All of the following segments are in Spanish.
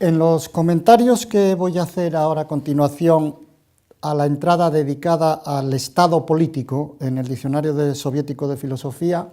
En los comentarios que voy a hacer ahora a continuación a la entrada dedicada al Estado político en el Diccionario Soviético de Filosofía,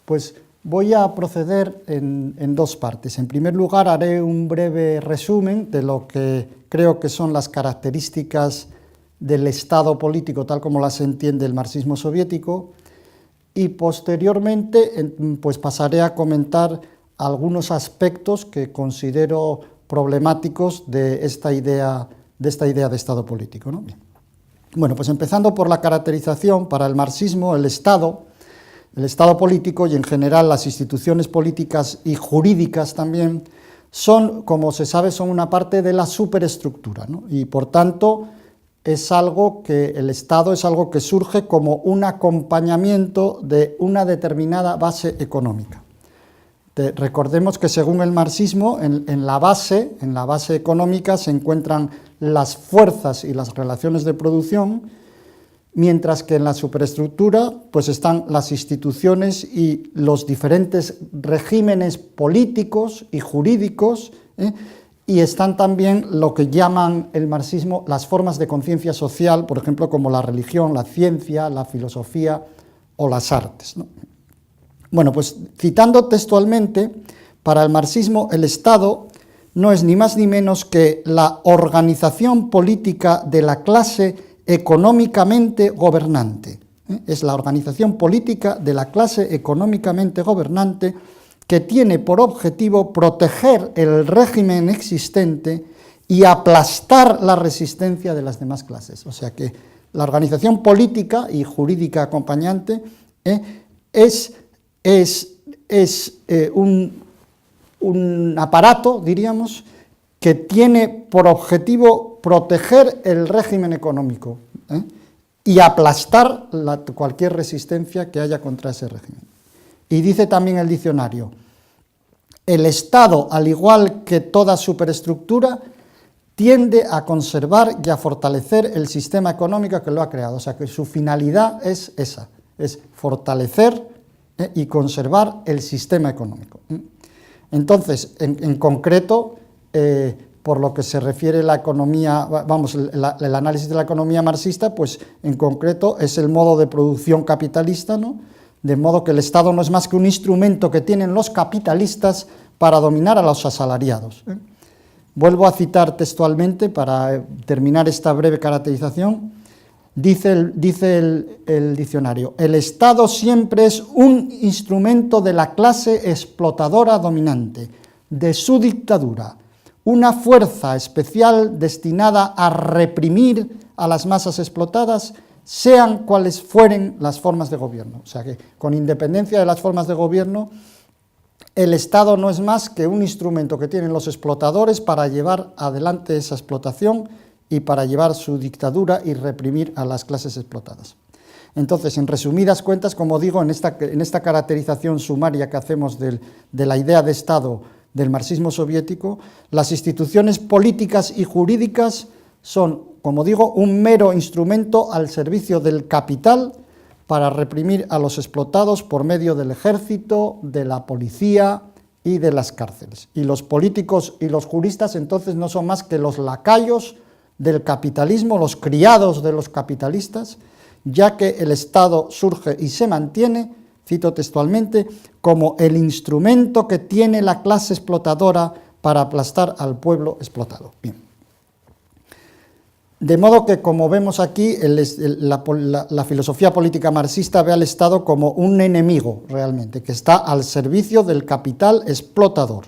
pues voy a proceder en dos partes. En primer lugar, haré un breve resumen de lo que creo que son las características del Estado político tal como las entiende el marxismo soviético, y posteriormente pues pasaré a comentar algunos aspectos que considero problemáticos de esta idea de Estado político, ¿no? Bien. Bueno, pues empezando por la caracterización, para el marxismo el Estado político y en general las instituciones políticas y jurídicas también son, como se sabe, son una parte de la superestructura, ¿no? Y por tanto es algo que el Estado es algo que surge como un acompañamiento de una determinada base económica. Recordemos que según el marxismo, en la base económica se encuentran las fuerzas y las relaciones de producción, mientras que en la superestructura pues están las instituciones y los diferentes regímenes políticos y jurídicos, y están también lo que llaman el marxismo las formas de conciencia social, por ejemplo, como la religión, la ciencia, la filosofía o las artes, ¿no? Bueno, pues citando textualmente, para el marxismo el Estado no es ni más ni menos que la organización política de la clase económicamente gobernante. Es la organización política de la clase económicamente gobernante que tiene por objetivo proteger el régimen existente y aplastar la resistencia de las demás clases. O sea que la organización política y jurídica acompañante es un aparato, diríamos, que tiene por objetivo proteger el régimen económico y aplastar cualquier resistencia que haya contra ese régimen. Y dice también el diccionario, el Estado, al igual que toda superestructura, tiende a conservar y a fortalecer el sistema económico que lo ha creado. O sea que su finalidad es esa, es fortalecer y conservar el sistema económico. Entonces, en concreto, por lo que se refiere la economía, vamos, el análisis de la economía marxista, pues en concreto es el modo de producción capitalista, ¿no? De modo que el Estado no es más que un instrumento que tienen los capitalistas para dominar a los asalariados. Vuelvo a citar textualmente para terminar esta breve caracterización. Dice el diccionario, el Estado siempre es un instrumento de la clase explotadora dominante, de su dictadura, una fuerza especial destinada a reprimir a las masas explotadas, sean cuales fueren las formas de gobierno. O sea que, con independencia de las formas de gobierno, el Estado no es más que un instrumento que tienen los explotadores para llevar adelante esa explotación y para llevar su dictadura y reprimir a las clases explotadas. Entonces, en resumidas cuentas, como digo, en esta caracterización sumaria que hacemos de la idea de Estado del marxismo soviético, las instituciones políticas y jurídicas son, como digo, un mero instrumento al servicio del capital para reprimir a los explotados por medio del ejército, de la policía y de las cárceles. Y los políticos y los juristas entonces no son más que los lacayos del capitalismo, los criados de los capitalistas, ya que el Estado surge y se mantiene, cito textualmente, como el instrumento que tiene la clase explotadora para aplastar al pueblo explotado. Bien. De modo que, como vemos aquí, la filosofía política marxista ve al Estado como un enemigo, realmente, que está al servicio del capital explotador.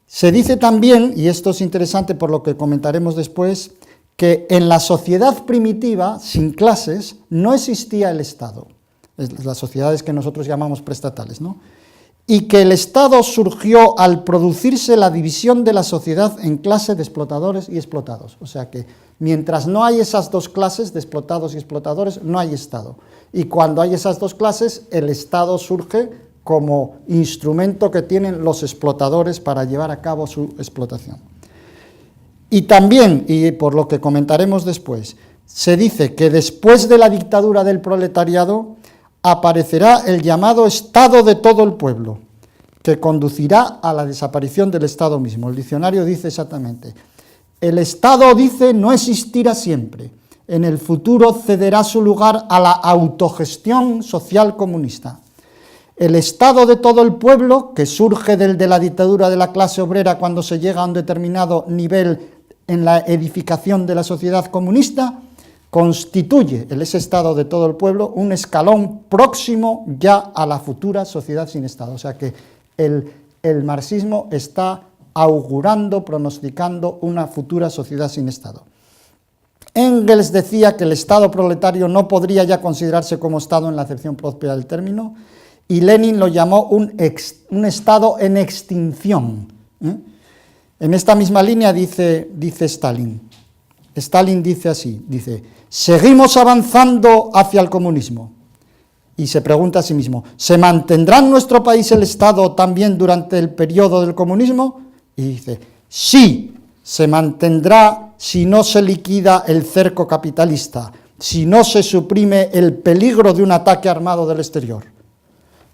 Se dice también, y esto es interesante por lo que comentaremos después, que en la sociedad primitiva, sin clases, no existía el Estado, las sociedades que nosotros llamamos preestatales, ¿no? Y que el Estado surgió al producirse la división de la sociedad en clase de explotadores y explotados. O sea que mientras no hay esas dos clases de explotados y explotadores, no hay Estado. Y cuando hay esas dos clases, el Estado surge como instrumento que tienen los explotadores para llevar a cabo su explotación. Y también, y por lo que comentaremos después, se dice que después de la dictadura del proletariado aparecerá el llamado Estado de todo el pueblo, que conducirá a la desaparición del Estado mismo. El diccionario dice exactamente: el Estado, dice, no existirá siempre. En el futuro cederá su lugar a la autogestión social comunista. El Estado de todo el pueblo, que surge del de la dictadura de la clase obrera cuando se llega a un determinado nivel en la edificación de la sociedad comunista, constituye ese Estado de todo el pueblo un escalón próximo ya a la futura sociedad sin Estado. O sea que el marxismo está augurando, pronosticando una futura sociedad sin Estado. Engels decía que el Estado proletario no podría ya considerarse como Estado en la acepción propia del término, y Lenin lo llamó un Estado en extinción. En esta misma línea dice Stalin. Stalin dice así, dice: seguimos avanzando hacia el comunismo. Y se pregunta a sí mismo: ¿se mantendrá en nuestro país el Estado también durante el periodo del comunismo? Y dice: sí, se mantendrá si no se liquida el cerco capitalista, si no se suprime el peligro de un ataque armado del exterior.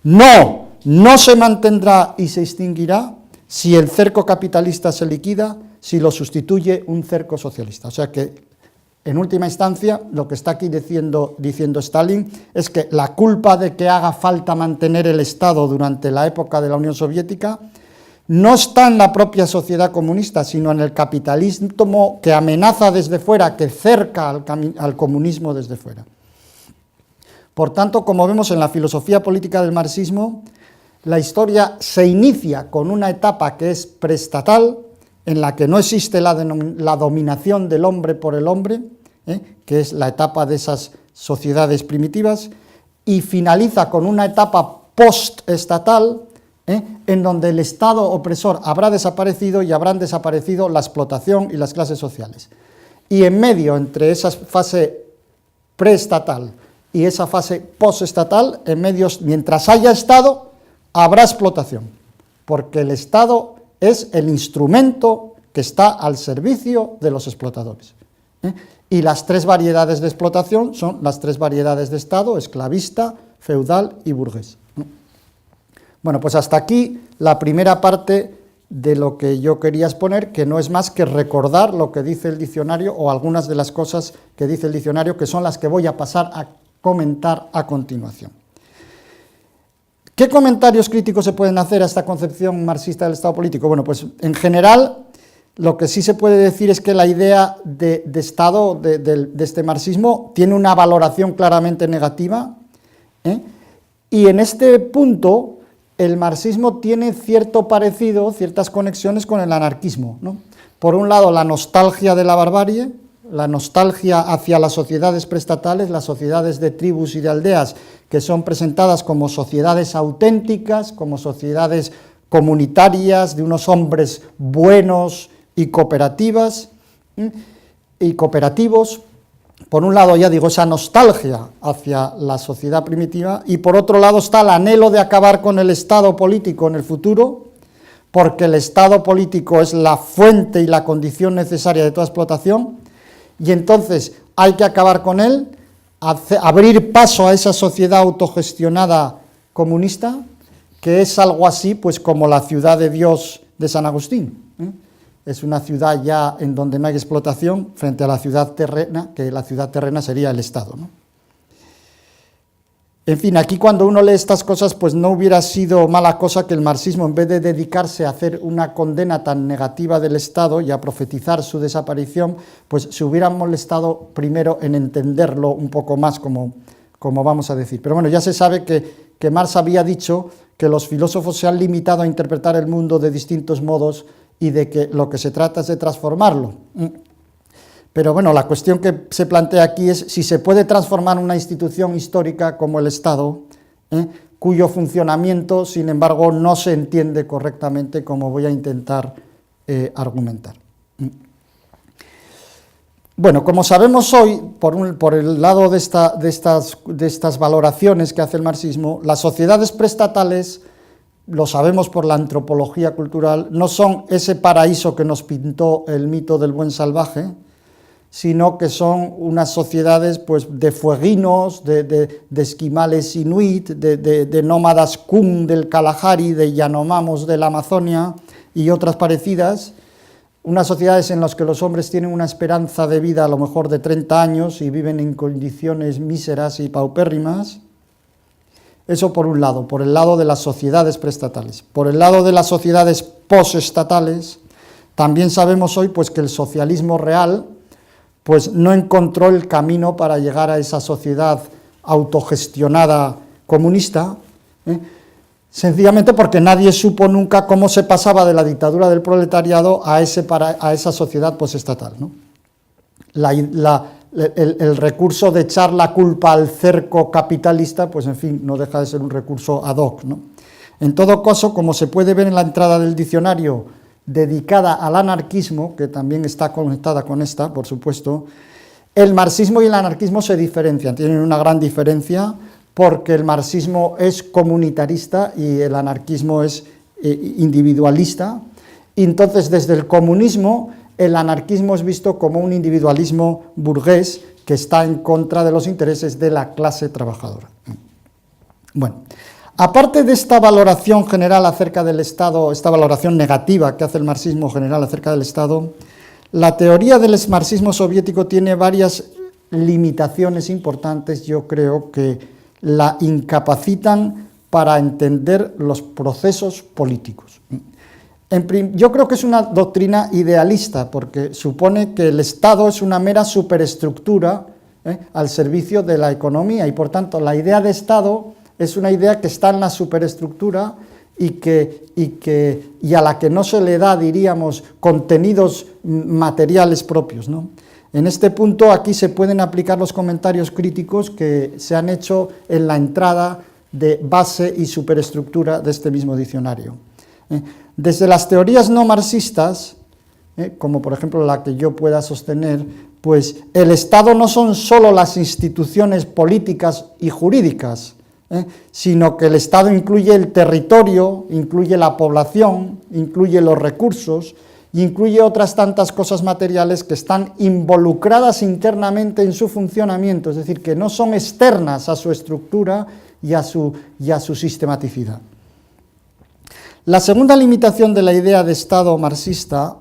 No se mantendrá y se extinguirá si el cerco capitalista se liquida, si lo sustituye un cerco socialista. O sea que, en última instancia, lo que está aquí diciendo Stalin es que la culpa de que haga falta mantener el Estado durante la época de la Unión Soviética no está en la propia sociedad comunista, sino en el capitalismo que amenaza desde fuera, que cerca al comunismo desde fuera. Por tanto, como vemos en la filosofía política del marxismo, la historia se inicia con una etapa que es preestatal, en la que no existe la dominación del hombre por el hombre, que es la etapa de esas sociedades primitivas, y finaliza con una etapa postestatal, en donde el Estado opresor habrá desaparecido y habrán desaparecido la explotación y las clases sociales. Y en medio, entre esa fase preestatal y esa fase postestatal, en medio, mientras haya Estado, habrá explotación, porque el Estado es el instrumento que está al servicio de los explotadores. Y las tres variedades de explotación son las tres variedades de Estado: esclavista, feudal y burgués. Bueno, pues hasta aquí la primera parte de lo que yo quería exponer, que no es más que recordar lo que dice el diccionario, o algunas de las cosas que dice el diccionario, que son las que voy a pasar a comentar a continuación. ¿Qué comentarios críticos se pueden hacer a esta concepción marxista del Estado político? Bueno, pues en general lo que sí se puede decir es que la idea de Estado de este marxismo tiene una valoración claramente negativa, y en este punto el marxismo tiene cierto parecido, ciertas conexiones con el anarquismo, ¿no? Por un lado, la nostalgia de la barbarie, la nostalgia hacia las sociedades preestatales, las sociedades de tribus y de aldeas, que son presentadas como sociedades auténticas, como sociedades comunitarias, de unos hombres buenos y cooperativos. Por un lado, ya digo, esa nostalgia hacia la sociedad primitiva, y por otro lado está el anhelo de acabar con el Estado político en el futuro, porque el Estado político es la fuente y la condición necesaria de toda explotación, y entonces hay que acabar con él, abrir paso a esa sociedad autogestionada comunista, que es algo así pues como la ciudad de Dios de San Agustín. Es una ciudad ya en donde no hay explotación frente a la ciudad terrena, que la ciudad terrena sería el Estado, ¿no? En fin, aquí cuando uno lee estas cosas, pues no hubiera sido mala cosa que el marxismo, en vez de dedicarse a hacer una condena tan negativa del Estado y a profetizar su desaparición, pues se hubieran molestado primero en entenderlo un poco más, como vamos a decir. Pero bueno, ya se sabe que Marx había dicho que los filósofos se han limitado a interpretar el mundo de distintos modos y de que lo que se trata es de transformarlo. Pero bueno, la cuestión que se plantea aquí es si se puede transformar una institución histórica como el Estado, cuyo funcionamiento, sin embargo, no se entiende correctamente, como voy a intentar argumentar. Bueno, como sabemos hoy, por el lado de estas valoraciones que hace el marxismo, las sociedades preestatales, lo sabemos por la antropología cultural, no son ese paraíso que nos pintó el mito del buen salvaje, sino que son unas sociedades pues, de fueguinos, de esquimales inuit, de nómadas Kum del Kalahari, de Yanomamos de la Amazonia y otras parecidas, unas sociedades en las que los hombres tienen una esperanza de vida a lo mejor de 30 años y viven en condiciones míseras y paupérrimas. Eso por un lado, por el lado de las sociedades preestatales. Por el lado de las sociedades postestatales, también sabemos hoy pues, que el socialismo real pues, no encontró el camino para llegar a esa sociedad autogestionada comunista, sencillamente porque nadie supo nunca cómo se pasaba de la dictadura del proletariado a esa sociedad postestatal, ¿no? El recurso de echar la culpa al cerco capitalista, pues en fin, no deja de ser un recurso ad hoc, ¿no? En todo caso, como se puede ver en la entrada del diccionario dedicada al anarquismo, que también está conectada con esta, por supuesto, el marxismo y el anarquismo se diferencian, tienen una gran diferencia, porque el marxismo es comunitarista y el anarquismo es individualista, y entonces desde el comunismo el anarquismo es visto como un individualismo burgués que está en contra de los intereses de la clase trabajadora. Bueno, aparte de esta valoración general acerca del Estado, esta valoración negativa que hace el marxismo general acerca del Estado, la teoría del marxismo soviético tiene varias limitaciones importantes, yo creo que la incapacitan para entender los procesos políticos. Yo creo que es una doctrina idealista, porque supone que el Estado es una mera superestructura al servicio de la economía, y por tanto la idea de Estado es una idea que está en la superestructura y a la que no se le da, diríamos, contenidos materiales propios, ¿no? En este punto aquí se pueden aplicar los comentarios críticos que se han hecho en la entrada de base y superestructura de este mismo diccionario. Desde las teorías no marxistas, como por ejemplo la que yo pueda sostener, pues el Estado no son solo las instituciones políticas y jurídicas, sino que el Estado incluye el territorio, incluye la población, incluye los recursos, y incluye otras tantas cosas materiales que están involucradas internamente en su funcionamiento, es decir, que no son externas a su estructura y a su sistematicidad. La segunda limitación de la idea de Estado marxista,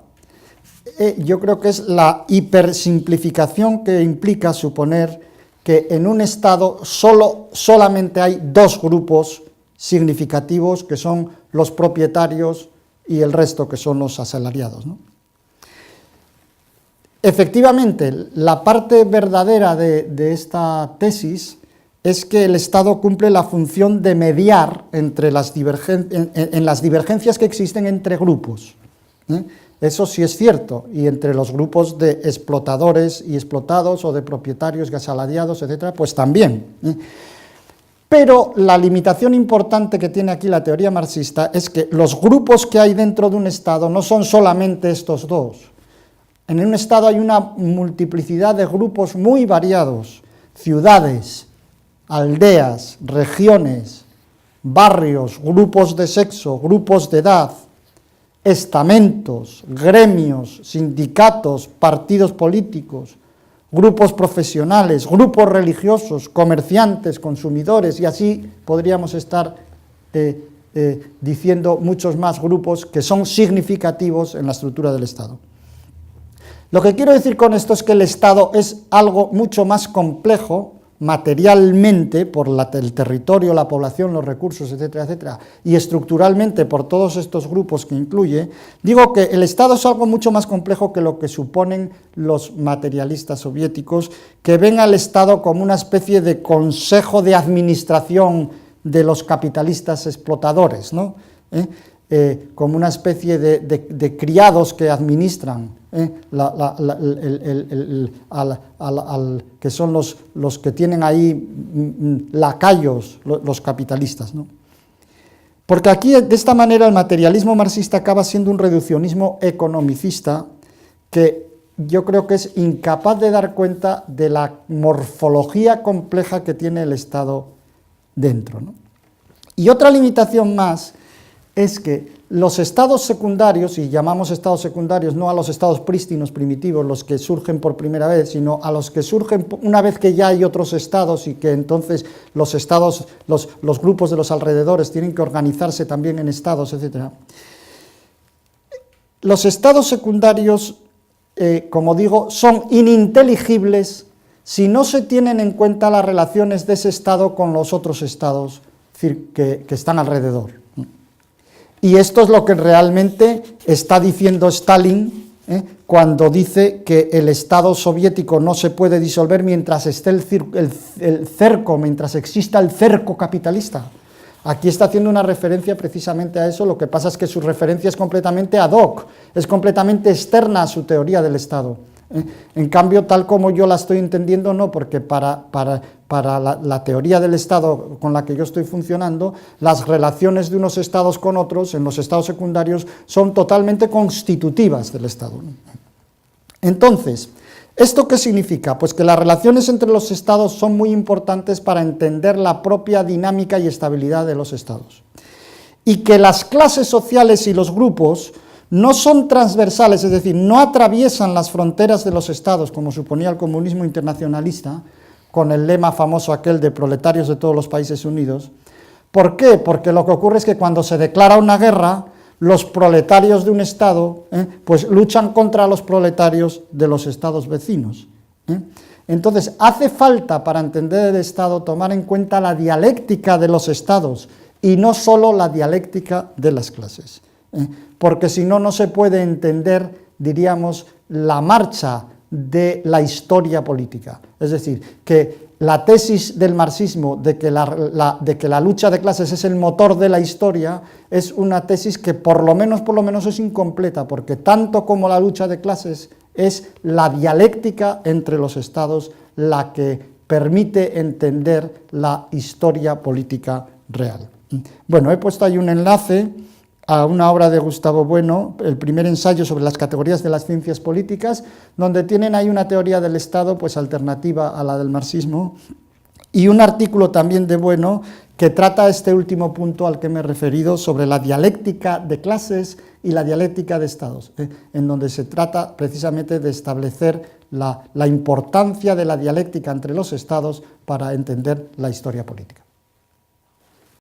yo creo que es la hipersimplificación que implica suponer que en un Estado solamente hay dos grupos significativos, que son los propietarios y el resto que son los asalariados, ¿no? Efectivamente, la parte verdadera de esta tesis es que el Estado cumple la función de mediar entre las divergencias que existen entre grupos, Eso sí es cierto, y entre los grupos de explotadores y explotados, o de propietarios y asalariados, etcétera, pues también. Pero la limitación importante que tiene aquí la teoría marxista es que los grupos que hay dentro de un Estado no son solamente estos dos. En un Estado hay una multiplicidad de grupos muy variados, ciudades, aldeas, regiones, barrios, grupos de sexo, grupos de edad, estamentos, gremios, sindicatos, partidos políticos, grupos profesionales, grupos religiosos, comerciantes, consumidores, y así podríamos estar diciendo muchos más grupos que son significativos en la estructura del Estado. Lo que quiero decir con esto es que el Estado es algo mucho más complejo materialmente por el territorio, la población, los recursos, etcétera, etcétera, y estructuralmente por todos estos grupos que incluye. Digo que el Estado es algo mucho más complejo que lo que suponen los materialistas soviéticos, que ven al Estado como una especie de consejo de administración de los capitalistas explotadores, ¿no? Como una especie de criados que administran, que son los que tienen ahí lacayos, los capitalistas, ¿no? Porque aquí, de esta manera, el materialismo marxista acaba siendo un reduccionismo economicista que yo creo que es incapaz de dar cuenta de la morfología compleja que tiene el Estado dentro, ¿no? Y otra limitación más es que los estados secundarios, y llamamos estados secundarios no a los estados prístinos primitivos, los que surgen por primera vez, sino a los que surgen una vez que ya hay otros estados y que entonces los estados, los grupos de los alrededores tienen que organizarse también en estados, etc. Los estados secundarios, como digo, son ininteligibles si no se tienen en cuenta las relaciones de ese estado con los otros estados que están alrededor. Y esto es lo que realmente está diciendo Stalin cuando dice que el Estado soviético no se puede disolver mientras esté el cerco, mientras exista el cerco capitalista. Aquí está haciendo una referencia precisamente a eso, lo que pasa es que su referencia es completamente ad hoc, es completamente externa a su teoría del Estado. En cambio, tal como yo la estoy entendiendo, no, porque para la teoría del Estado con la que yo estoy funcionando, las relaciones de unos estados con otros, en los estados secundarios, son totalmente constitutivas del Estado. Entonces, ¿esto qué significa? Pues que las relaciones entre los estados son muy importantes para entender la propia dinámica y estabilidad de los estados. Y que las clases sociales y los grupos no son transversales, es decir, no atraviesan las fronteras de los estados, como suponía el comunismo internacionalista, con el lema famoso aquel de proletarios de todos los países unidos. ¿Por qué? Porque lo que ocurre es que cuando se declara una guerra, los proletarios de un estado pues luchan contra los proletarios de los estados vecinos. Entonces, hace falta para entender el Estado tomar en cuenta la dialéctica de los estados y no solo la dialéctica de las clases. Porque si no, no se puede entender, diríamos, la marcha de la historia política. Es decir, que la tesis del marxismo de que la lucha de clases es el motor de la historia es una tesis que por lo menos es incompleta, porque tanto como la lucha de clases es la dialéctica entre los estados la que permite entender la historia política real. Bueno, he puesto ahí un enlace a una obra de Gustavo Bueno, el primer ensayo sobre las categorías de las ciencias políticas, donde tienen ahí una teoría del Estado pues alternativa a la del marxismo, y un artículo también de Bueno que trata este último punto al que me he referido sobre la dialéctica de clases y la dialéctica de estados, en donde se trata precisamente de establecer la importancia de la dialéctica entre los estados para entender la historia política.